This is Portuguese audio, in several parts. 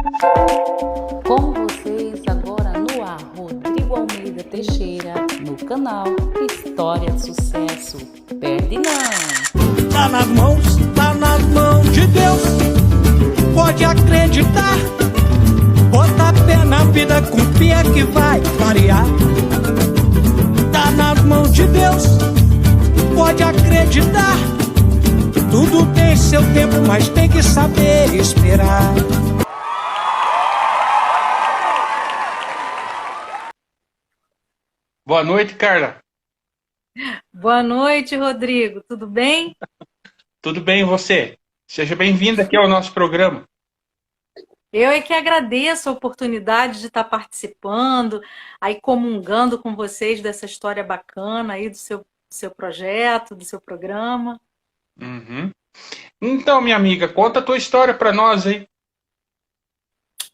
Com vocês agora no ar, Rodrigo Almeida Teixeira, no canal História de Sucesso. Perde não! Tá nas mãos de Deus, pode acreditar. Bota fé na vida, confia que vai variar. Tá nas mãos de Deus, pode acreditar. Tudo tem seu tempo, mas tem que saber esperar. Boa noite, Carla. Boa noite, Rodrigo. Tudo bem? Tudo bem, e você? Seja bem-vinda aqui ao nosso programa. Eu é que agradeço a oportunidade de estar participando, aí comungando com vocês dessa história bacana aí do seu projeto, do seu programa. Uhum. Então, minha amiga, conta a tua história para nós aí.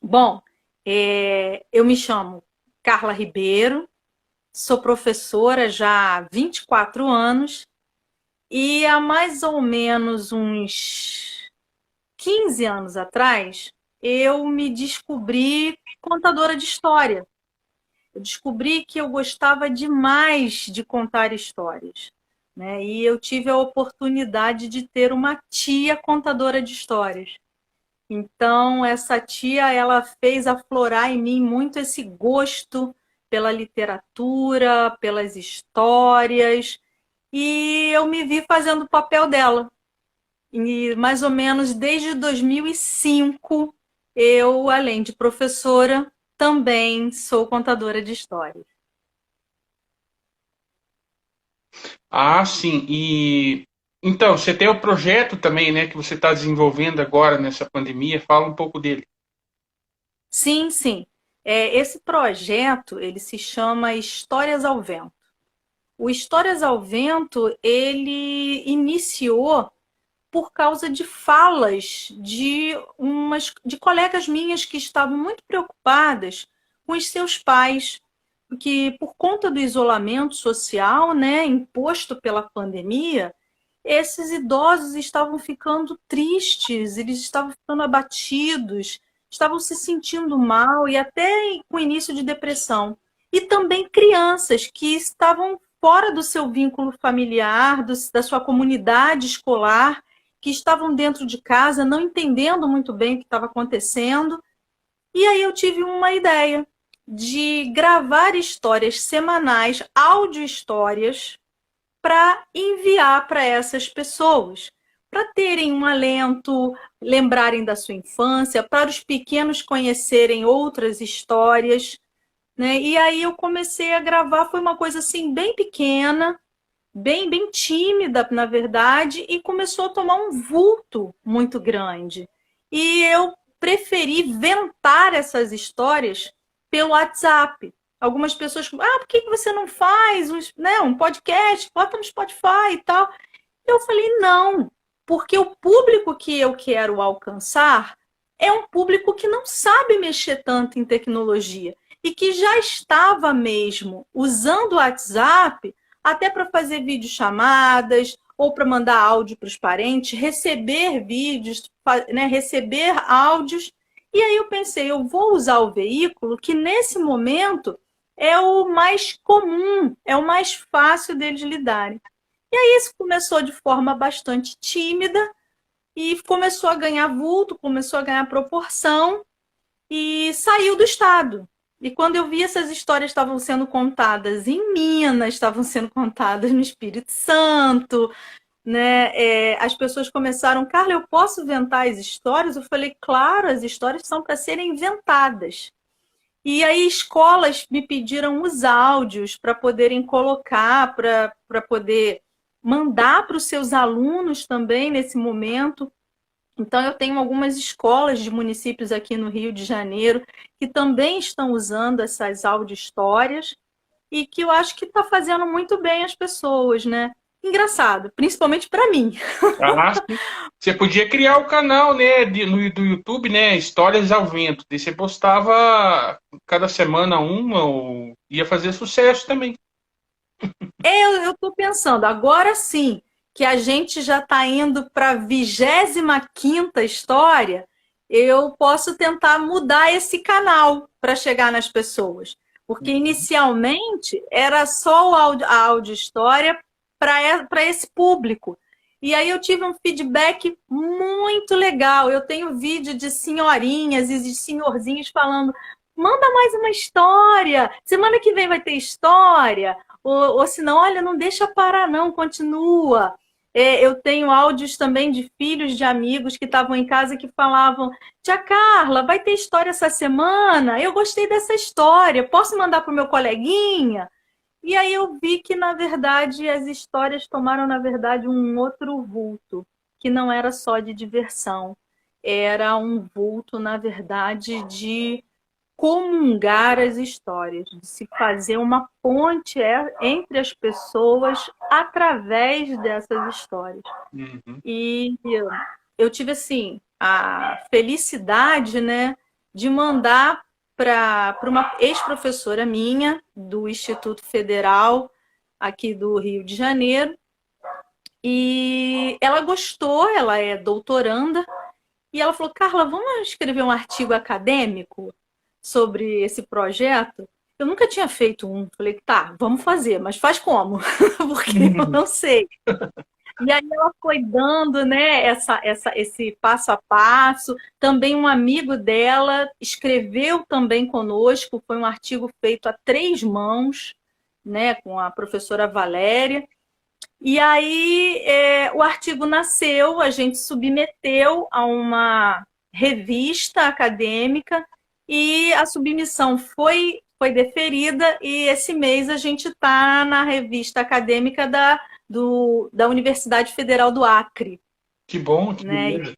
Bom, eu me chamo Carla Ribeiro, sou professora já há 24 anos e há mais ou menos uns 15 anos atrás eu me descobri contadora de história. Eu descobri que eu gostava demais de contar histórias, né? E eu tive a oportunidade de ter uma tia contadora de histórias. Então, essa tia, ela fez aflorar em mim muito esse gosto pela literatura, pelas histórias, e eu me vi fazendo o papel dela. E mais ou menos desde 2005, eu, além de professora, também sou contadora de histórias. Ah, sim. E então, você tem o projeto também, né, que você está desenvolvendo agora nessa pandemia. Fala um pouco dele. Sim, sim. Esse projeto, ele se chama Histórias ao Vento. O Histórias ao Vento, ele iniciou por causa de falas de colegas minhas que estavam muito preocupadas com os seus pais, porque por conta do isolamento social, né, imposto pela pandemia, esses idosos estavam ficando tristes, eles estavam ficando abatidos, estavam se sentindo mal e até com início de depressão. E também crianças que estavam fora do seu vínculo familiar, da sua comunidade escolar, que estavam dentro de casa, não entendendo muito bem o que estava acontecendo. E aí eu tive uma ideia de gravar histórias semanais, áudio-histórias, para enviar para essas pessoas, para terem um alento, lembrarem da sua infância, para os pequenos conhecerem outras histórias, né? E aí eu comecei a gravar, foi uma coisa assim bem pequena, bem tímida, na verdade, e começou a tomar um vulto muito grande. E eu preferi ventar essas histórias pelo WhatsApp. Algumas pessoas, por que você não faz um podcast, bota no Spotify e tal? Eu falei, não, porque o público que eu quero alcançar é um público que não sabe mexer tanto em tecnologia e que já estava mesmo usando o WhatsApp até para fazer videochamadas ou para mandar áudio para os parentes, receber vídeos, né, receber áudios. E aí eu pensei, eu vou usar o veículo que nesse momento é o mais comum, é o mais fácil deles lidarem. E aí isso começou de forma bastante tímida e começou a ganhar vulto, começou a ganhar proporção e saiu do estado. E quando eu vi essas histórias estavam sendo contadas em Minas, estavam sendo contadas no Espírito Santo, né? As pessoas começaram, Carla, eu posso inventar as histórias? Eu falei, claro, as histórias são para serem inventadas. E aí escolas me pediram os áudios para poderem colocar, para poder mandar para os seus alunos também nesse momento. Então, eu tenho algumas escolas de municípios aqui no Rio de Janeiro que também estão usando essas audio-histórias e que eu acho que está fazendo muito bem as pessoas, né? Engraçado, principalmente para mim. Ah, sim. Você podia criar o canal, né, do YouTube, né, Histórias ao Vento. E você postava cada semana uma, ou ia fazer sucesso também. Eu estou pensando, agora sim, que a gente já está indo para a 25ª história, eu posso tentar mudar esse canal para chegar nas pessoas. Porque inicialmente era só a audio-história para esse público. E aí eu tive um feedback muito legal. Eu tenho vídeo de senhorinhas e de senhorzinhos falando: manda mais uma história, semana que vem vai ter história. Ou se não, olha, não deixa parar não, continua. Eu tenho áudios também de filhos de amigos que estavam em casa que falavam: tia Carla, vai ter história essa semana? Eu gostei dessa história, posso mandar para o meu coleguinha? E aí eu vi que, na verdade, as histórias tomaram, na verdade, um outro vulto, que não era só de diversão. Era um vulto, na verdade, de comungar as histórias, de se fazer uma ponte entre as pessoas através dessas histórias. Uhum. E eu tive, assim, a felicidade, né, de mandar para uma ex-professora minha, do Instituto Federal, aqui do Rio de Janeiro, e ela gostou, ela é doutoranda, e ela falou: Carla, vamos escrever um artigo acadêmico sobre esse projeto? Eu nunca tinha feito um. Falei: tá, vamos fazer, mas faz como? Porque eu não sei. E aí ela foi dando, né, esse passo a passo. Também um amigo dela escreveu também conosco, foi um artigo feito a 3 mãos, né, com a professora Valéria. E aí o artigo nasceu, a gente submeteu a uma revista acadêmica e a submissão foi deferida, e esse mês a gente está na revista acadêmica da Universidade Federal do Acre. Que bom, que Né? beleza.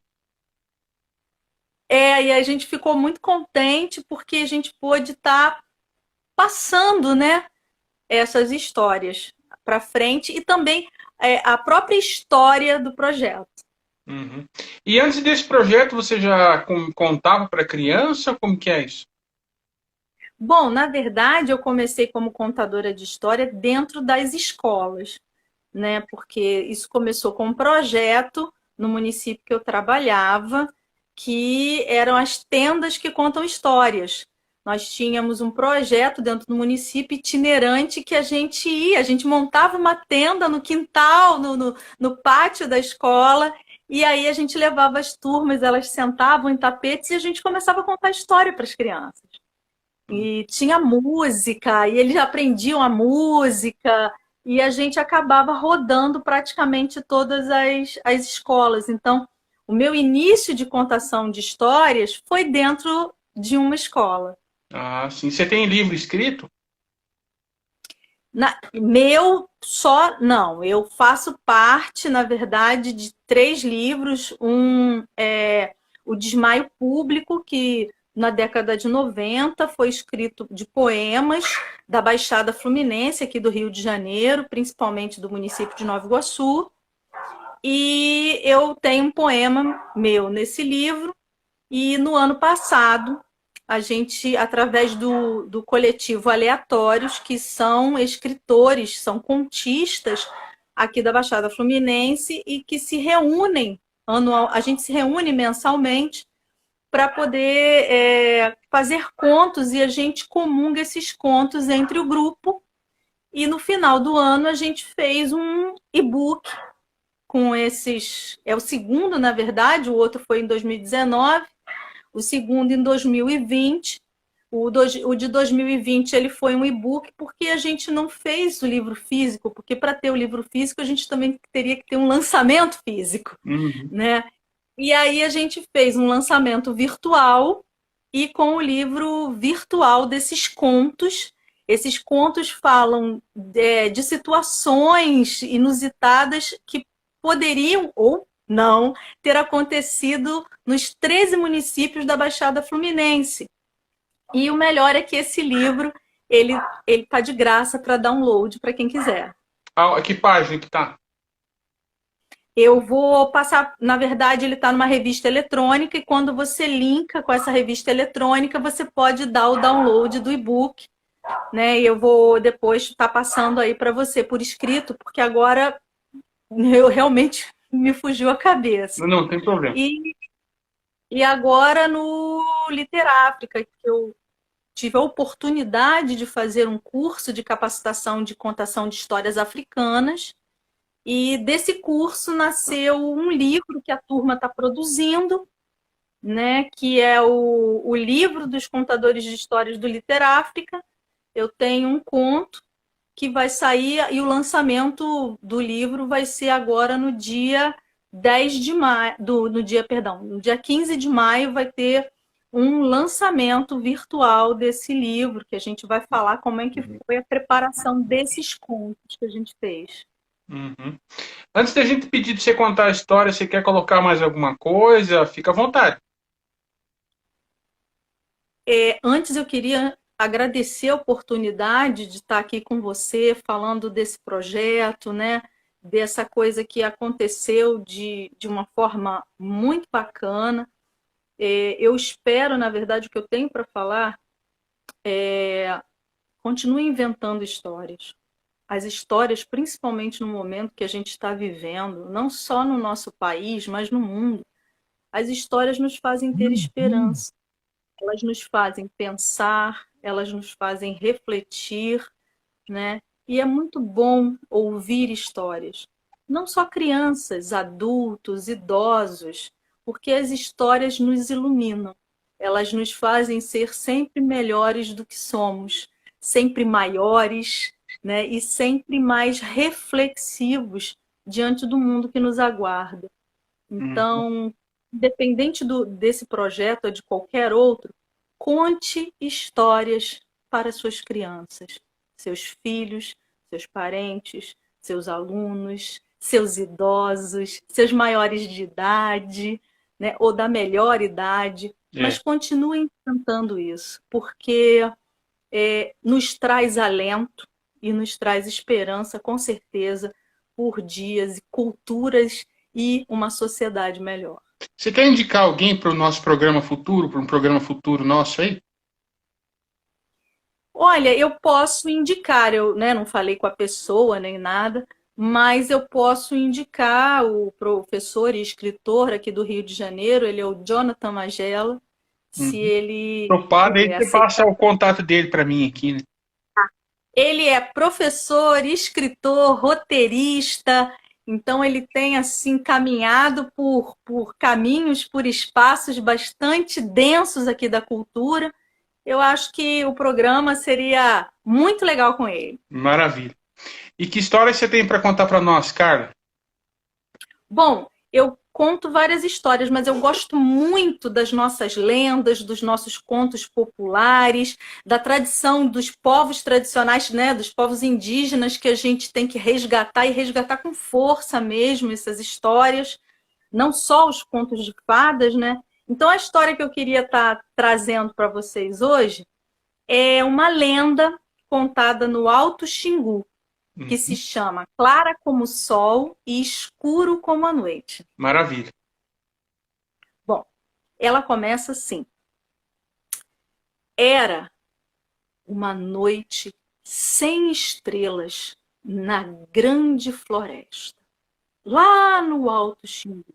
E a gente ficou muito contente porque a gente pôde estar passando, né, essas histórias para frente e também a própria história do projeto. Uhum. E antes desse projeto, você já contava para criança? Como que é isso? Bom, na verdade, eu comecei como contadora de história dentro das escolas, né? Porque isso começou com um projeto no município que eu trabalhava, que eram as tendas que contam histórias. Nós tínhamos um projeto dentro do município itinerante que a gente montava uma tenda no quintal, no pátio da escola, e aí a gente levava as turmas, elas sentavam em tapetes e a gente começava a contar história para as crianças. E tinha música, e eles aprendiam a música, e a gente acabava rodando praticamente todas as escolas. Então, o meu início de contação de histórias foi dentro de uma escola. Ah, sim. Você tem livro escrito? Meu só não, eu faço parte, na verdade, de 3 livros. Um é O Desmaio Público, que na década de 90 foi escrito de poemas da Baixada Fluminense, aqui do Rio de Janeiro, principalmente do município de Nova Iguaçu. E eu tenho um poema meu nesse livro. E no ano passado, a gente, através do coletivo Aleatórios, que são escritores, são contistas aqui da Baixada Fluminense e que se reúnem a gente se reúne mensalmente para poder fazer contos, e a gente comunga esses contos entre o grupo. E no final do ano a gente fez um e-book com esses... É o segundo, na verdade, o outro foi em 2019, o segundo em 2020. O de 2020 ele foi um e-book porque a gente não fez o livro físico, porque para ter o livro físico a gente também teria que ter um lançamento físico, né? E aí a gente fez um lançamento virtual, e com o livro virtual desses contos. Esses contos falam de situações inusitadas que poderiam ou não ter acontecido nos 13 municípios da Baixada Fluminense. E o melhor é que esse livro ele tá de graça para download para quem quiser. Ah, que página que tá? Eu vou passar, na verdade, ele está numa revista eletrônica, e quando você linka com essa revista eletrônica, você pode dar o download do e-book, né? E eu vou depois estar passando aí para você por escrito, porque agora eu realmente me fugiu a cabeça. Não tem problema. E agora no Literáfrica, que eu tive a oportunidade de fazer um curso de capacitação de contação de histórias africanas. E desse curso nasceu um livro que a turma está produzindo, né, que é o livro dos contadores de histórias do Literáfrica. Eu tenho um conto que vai sair, e o lançamento do livro vai ser agora no dia 10 de maio, no dia 15 de maio vai ter um lançamento virtual desse livro, que a gente vai falar como é que foi a preparação desses contos que a gente fez. Uhum. Antes da gente pedir de você contar a história, você quer colocar mais alguma coisa? Fica à vontade. Antes eu queria agradecer a oportunidade de estar aqui com você, falando desse projeto, né? Dessa coisa que aconteceu de uma forma muito bacana. Eu espero, na verdade, o que eu tenho para falar continue inventando histórias. As histórias, principalmente no momento que a gente está vivendo, não só no nosso país, mas no mundo, as histórias nos fazem ter esperança. Elas nos fazem pensar, elas nos fazem refletir, né? E é muito bom ouvir histórias. Não só crianças, adultos, idosos, porque as histórias nos iluminam. Elas nos fazem ser sempre melhores do que somos, sempre maiores, né? E sempre mais reflexivos diante do mundo que nos aguarda. Então, independente desse projeto ou de qualquer outro, conte histórias para suas crianças, seus filhos, seus parentes, seus alunos, seus idosos, seus maiores de idade, né, ou da melhor idade, mas continuem cantando isso, porque nos traz alento e nos traz esperança, com certeza, por dias e culturas e uma sociedade melhor. Você quer indicar alguém para o nosso programa futuro, para um programa futuro nosso aí? Olha, eu posso indicar, eu, né, não falei com a pessoa nem nada, mas eu posso indicar o professor e escritor aqui do Rio de Janeiro, ele é o Jonathan Magela, se ele Preocupado, aí você aceitar. passa o contato dele para mim aqui, né? Ele é professor, escritor, roteirista, então ele tem assim caminhado por caminhos, por espaços bastante densos aqui da cultura. Eu acho que o programa seria muito legal com ele. Maravilha. E que história você tem para contar para nós, Carla? Bom, eu conto várias histórias, mas eu gosto muito das nossas lendas, dos nossos contos populares, da tradição dos povos tradicionais, né, dos povos indígenas, que a gente tem que resgatar e resgatar com força mesmo essas histórias, não só os contos de fadas, né? Então a história que eu queria estar trazendo para vocês hoje é uma lenda contada no Alto Xingu, que se chama Clara como o Sol e Escuro como a Noite. Maravilha. Bom, ela começa assim. Era uma noite sem estrelas na grande floresta, lá no Alto Xingu.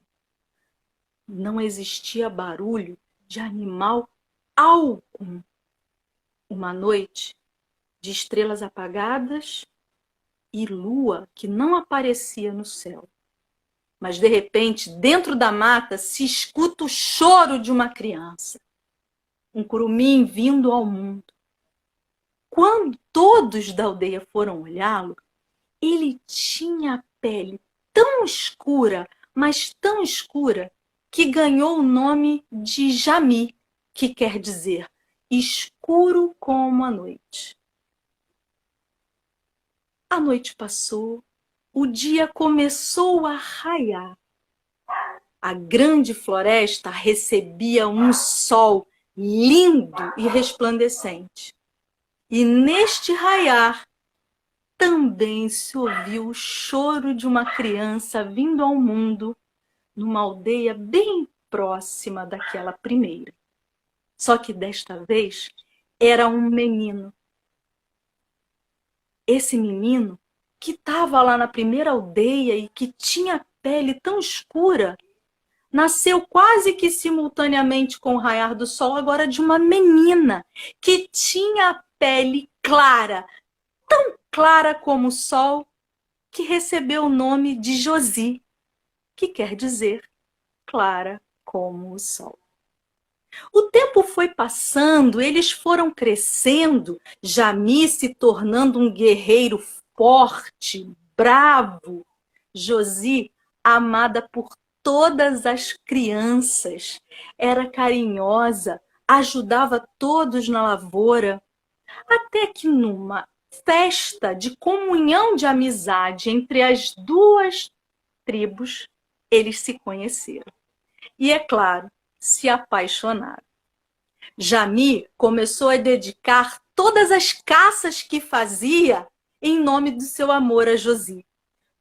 Não existia barulho de animal algum. Uma noite de estrelas apagadas e lua que não aparecia no céu. Mas, de repente, dentro da mata se escuta o choro de uma criança. Um curumim vindo ao mundo. Quando todos da aldeia foram olhá-lo, ele tinha a pele tão escura, mas tão escura, que ganhou o nome de Jami, que quer dizer escuro como a noite. A noite passou, o dia começou a raiar. A grande floresta recebia um sol lindo e resplandecente. E neste raiar também se ouviu o choro de uma criança vindo ao mundo numa aldeia bem próxima daquela primeira. Só que desta vez era um menino. Esse menino que estava lá na primeira aldeia e que tinha a pele tão escura, nasceu quase que simultaneamente com o raiar do sol, agora de uma menina que tinha a pele clara, tão clara como o sol, que recebeu o nome de Josi, que quer dizer clara como o sol. O tempo foi passando, eles foram crescendo, Jami se tornando um guerreiro forte, bravo, Josi amada por todas as crianças, era carinhosa, ajudava todos na lavoura, até que numa festa de comunhão de amizade entre as duas tribos, eles se conheceram. E, é claro, se apaixonaram. Jami começou a dedicar todas as caças que fazia em nome do seu amor a Josi.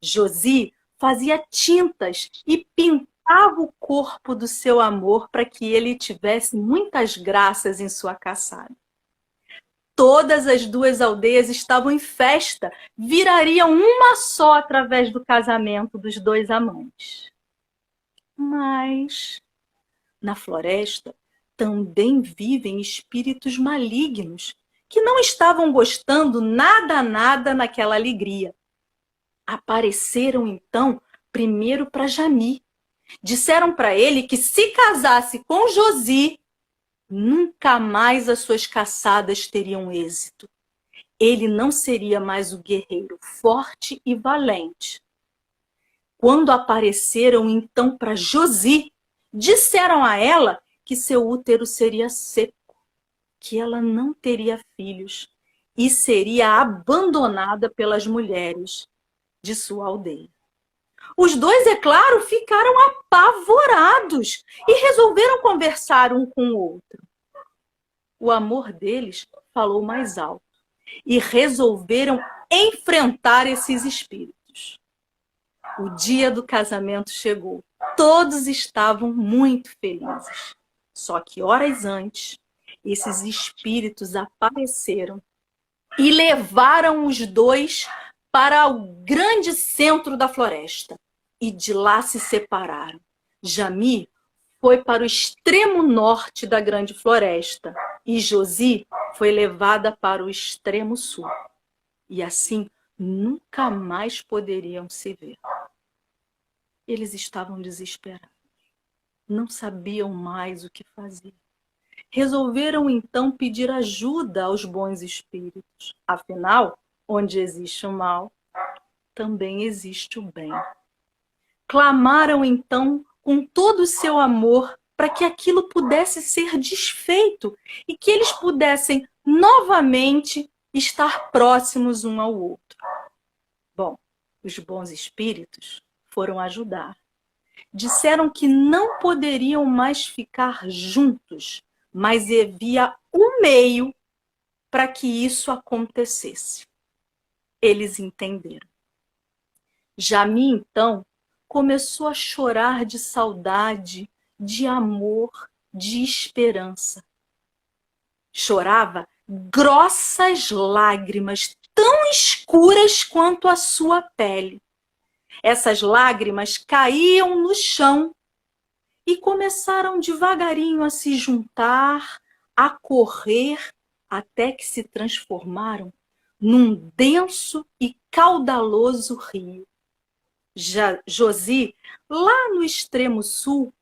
Josi fazia tintas e pintava o corpo do seu amor para que ele tivesse muitas graças em sua caçada. Todas as duas aldeias estavam em festa, virariam uma só através do casamento dos dois amantes. Mas na floresta também vivem espíritos malignos que não estavam gostando nada naquela alegria. Apareceram então primeiro para Jami. Disseram para ele que se casasse com Josi, nunca mais as suas caçadas teriam êxito. Ele não seria mais o guerreiro forte e valente. Quando apareceram então para Josi, disseram a ela que seu útero seria seco, que ela não teria filhos e seria abandonada pelas mulheres de sua aldeia. Os dois, é claro, ficaram apavorados e resolveram conversar um com o outro. O amor deles falou mais alto e resolveram enfrentar esses espíritos. O dia do casamento chegou. Todos estavam muito felizes. Só que horas antes, esses espíritos apareceram e levaram os dois para o grande centro da floresta. E de lá se separaram. Jami foi para o extremo norte da grande floresta e Josi foi levada para o extremo sul. E assim nunca mais poderiam se ver. Eles estavam desesperados. Não sabiam mais o que fazer. Resolveram então pedir ajuda aos bons espíritos. Afinal, onde existe o mal, também existe o bem. Clamaram então com todo o seu amor para que aquilo pudesse ser desfeito e que eles pudessem novamente estar próximos um ao outro. Bom, os bons espíritos foram ajudar. Disseram que não poderiam mais ficar juntos, mas havia um meio para que isso acontecesse. Eles entenderam. Jami, então, começou a chorar de saudade, de amor, de esperança. Chorava grossas lágrimas, tão escuras quanto a sua pele. Essas lágrimas caíam no chão e começaram devagarinho a se juntar, a correr, até que se transformaram num denso e caudaloso rio. Josi, lá no extremo sul,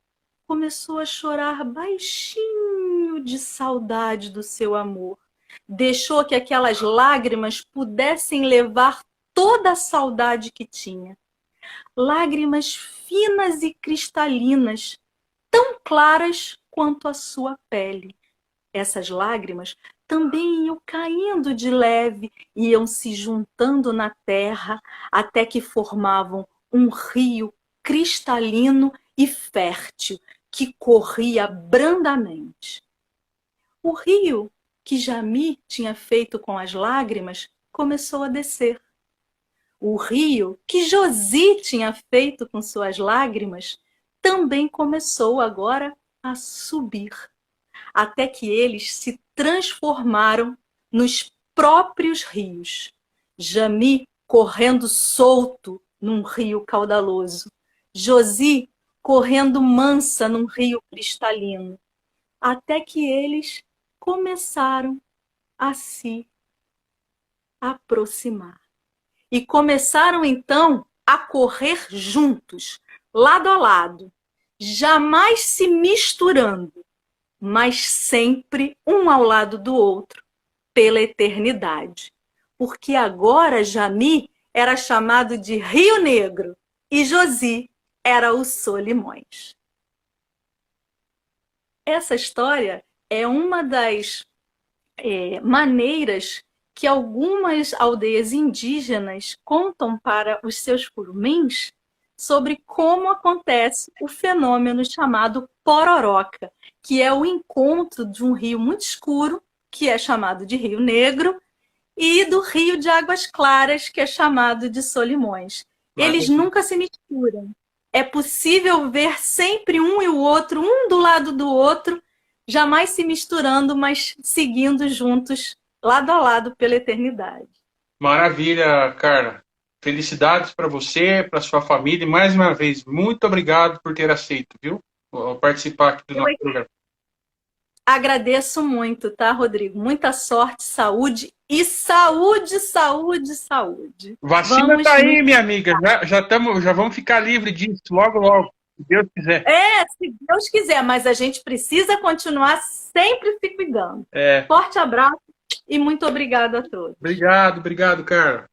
começou a chorar baixinho de saudade do seu amor. Deixou que aquelas lágrimas pudessem levar toda a saudade que tinha. Lágrimas finas e cristalinas, tão claras quanto a sua pele. Essas lágrimas também iam caindo de leve, iam se juntando na terra, até que formavam um rio cristalino e fértil, que corria brandamente. O rio que Jami tinha feito com as lágrimas começou a descer. O rio que Josi tinha feito com suas lágrimas também começou agora a subir, até que eles se transformaram nos próprios rios. Jami correndo solto num rio caudaloso, Josi correndo mansa num rio cristalino, até que eles começaram a se aproximar. E começaram, então, a correr juntos, lado a lado, jamais se misturando, mas sempre um ao lado do outro, pela eternidade. Porque agora Jami era chamado de Rio Negro e Josi era o Solimões. Essa história é uma das maneiras que algumas aldeias indígenas contam para os seus curumins sobre como acontece o fenômeno chamado pororoca, que é o encontro de um rio muito escuro, que é chamado de Rio Negro, e do rio de águas claras, que é chamado de Solimões. Eles nunca se misturam. É possível ver sempre um e o outro, um do lado do outro, jamais se misturando, mas seguindo juntos, lado a lado, pela eternidade. Maravilha, Carla. Felicidades para você, para sua família. E mais uma vez, muito obrigado por ter aceito, viu? Participar aqui do nosso programa. Agradeço muito, tá, Rodrigo? Muita sorte, saúde e saúde, saúde, saúde. Vacina tá aí, minha amiga. Já vamos ficar livre disso logo, logo, se Deus quiser. Se Deus quiser, mas a gente precisa continuar sempre se cuidando. É. Forte abraço e muito obrigado a todos. Obrigado, Carla.